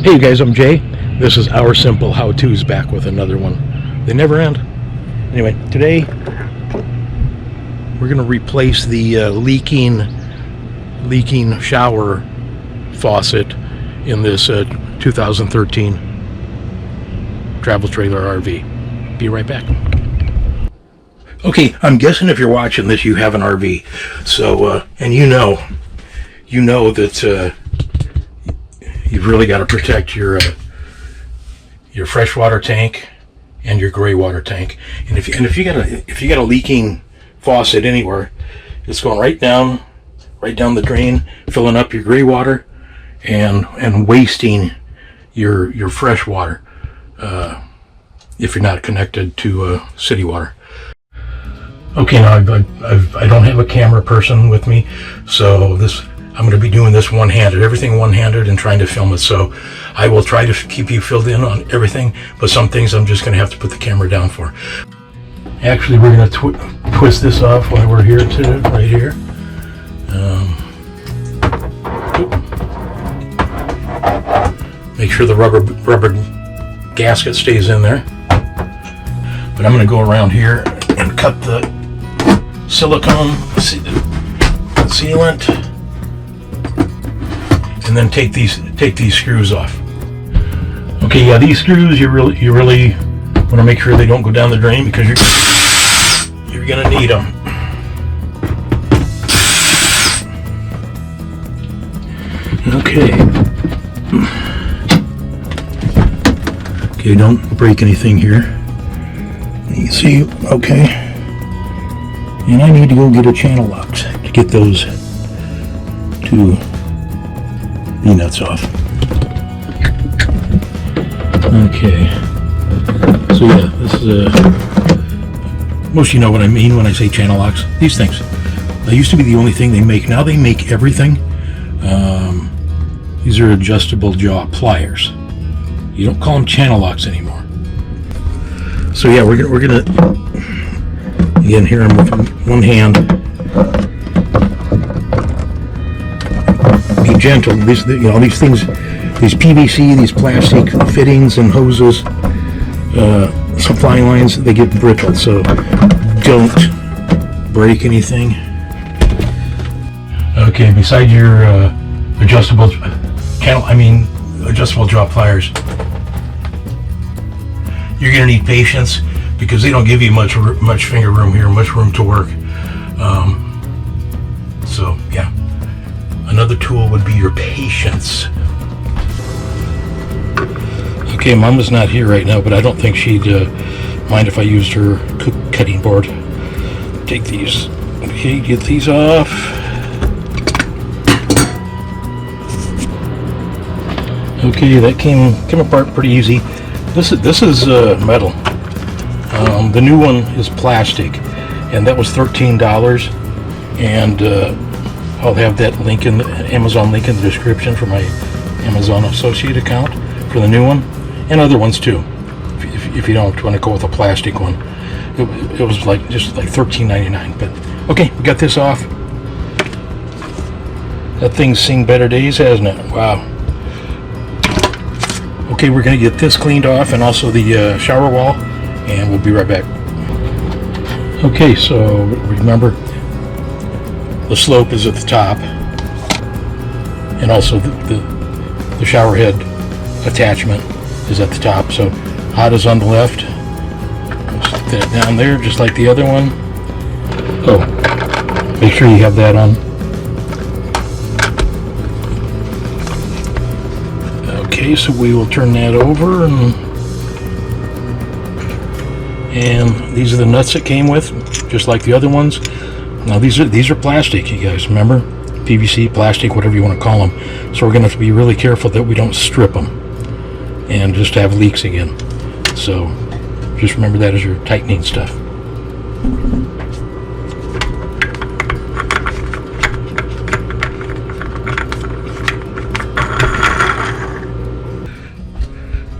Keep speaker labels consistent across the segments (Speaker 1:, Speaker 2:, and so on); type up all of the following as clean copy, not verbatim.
Speaker 1: Hey you guys, I'm Jay. This is Our Simple How-Tos, back with another one. They never end. Anyway, today we're going to replace the leaking shower faucet in this 2013 travel trailer RV. Be right back. Okay, I'm guessing if you're watching this, you have an RV. So, and you know that you've really got to protect your freshwater tank and your gray water tank. And if you got a leaking faucet anywhere, it's going right down the drain, filling up your gray water and wasting your fresh water if you're not connected to city water. Okay, now I don't have a camera person with me, so I'm going to be doing this one-handed, everything one-handed, and trying to film it. So I will try to keep you filled in on everything, but some things I'm just going to have to put the camera down for. Actually, we're going to twist this off while we're here too, right here. Make sure the rubber gasket stays in there. But I'm going to go around here and cut the silicone sealant, and then take these screws off. Okay, yeah, these screws you really want to make sure they don't go down the drain, because you're gonna need them. Okay, don't break anything here. You see, okay. And I need to go get a channel lock to get those two nuts off. Okay, so yeah, this is most of you know what I mean when I say channel locks. These things, they used to be the only thing they make. Now they make everything. These are adjustable jaw pliers. You don't call them channel locks anymore. So yeah, we're gonna again here I'm with one hand. Be gentle. These things, these PVC, these plastic fittings and hoses, supply lines, they get brittle, so don't break anything. Okay, beside your adjustable jaw pliers, you're gonna need patience, because they don't give you much finger room here, much room to work. So yeah. Another tool would be your patience. Okay, Mama's not here right now, but I don't think she'd mind if I used her cutting board. Take these. Okay, get these off. Okay, that came apart pretty easy. This is metal. The new one is plastic, and that was $13. And I'll have that link in the Amazon link in the description for my Amazon associate account for the new one, and other ones too. If you don't want to go with a plastic one, it was just like $13.99. But okay, we got this off. That thing's seen better days, hasn't it? Wow. Okay, we're gonna get this cleaned off, and also the shower wall, and we'll be right back. Okay, so remember, the slope is at the top, and also the shower head attachment is at the top. So hot is on the left. Stick that down there just like the other one. Oh, make sure you have that on. Okay, so we will turn that over, and these are the nuts it came with, just like the other ones. Now these are plastic, you guys, remember? PVC, plastic, whatever you want to call them. So we're going to have to be really careful that we don't strip them and just have leaks again. So just remember that as your tightening stuff.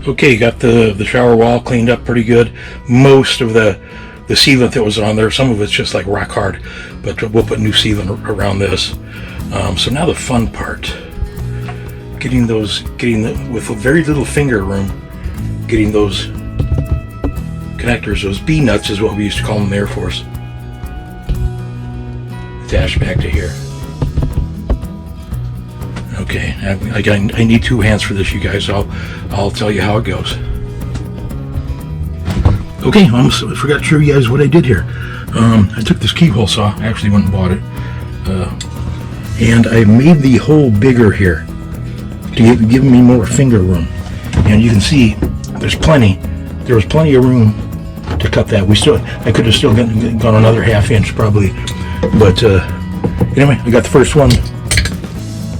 Speaker 1: Okay, got the shower wall cleaned up pretty good. Most of the sealant that was on there, some of it's just like rock hard, but we'll put new sealant around this. So now the fun part. with very little finger room, getting those connectors, those B nuts is what we used to call them in the Air Force, attached back to here. Okay, I need 2 hands for this, you guys. So I'll tell you how it goes. Okay, I almost forgot to show you guys what I did here. I took this keyhole saw, I actually went and bought it, and I made the hole bigger here to give me more finger room. And you can see there was plenty of room to cut that. I could have still gone another 1/2 inch probably, but anyway, I got the first one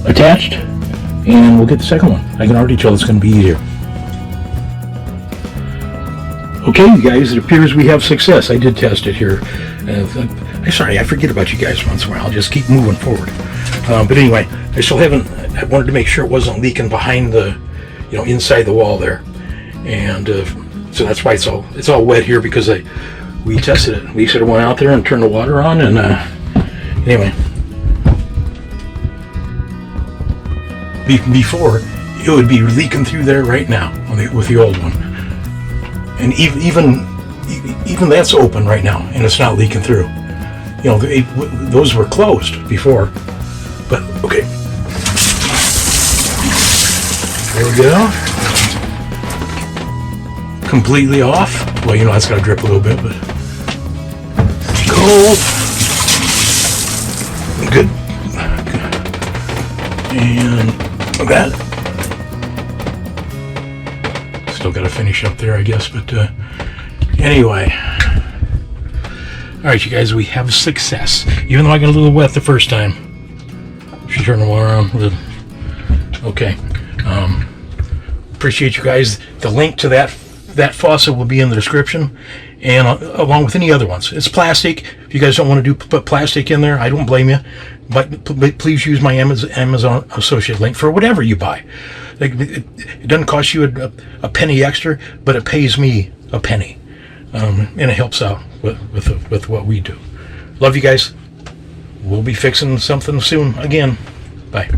Speaker 1: attached, and we'll get the second one. I can already tell it's going to be easier. Okay, you guys, it appears we have success. I did test it here. Sorry, I forget about you guys once in a while. I'll just keep moving forward. But anyway, I wanted to make sure it wasn't leaking behind the, inside the wall there. And so that's why it's all wet here, because we tested it. We sort of went out there and turned the water on, and anyway. Before, it would be leaking through there right now with the old one. And even that's open right now, and it's not leaking through. Those were closed before. But okay, there we go. Completely off. Well, that's gonna drip a little bit, but cold. Good. And that. Still got to finish up there, I guess, but anyway. All right, you guys, we have success. Even though I got a little wet the first time. Should turn the water on. Okay. Appreciate you guys. The link to that faucet will be in the description, and along with any other ones. It's plastic. If you guys don't want to put plastic in there, I don't blame you. But please use my Amazon associate link for whatever you buy. It doesn't cost you a penny extra, but it pays me a penny, and it helps out with what we do. Love you guys. We'll be fixing something soon again. Bye.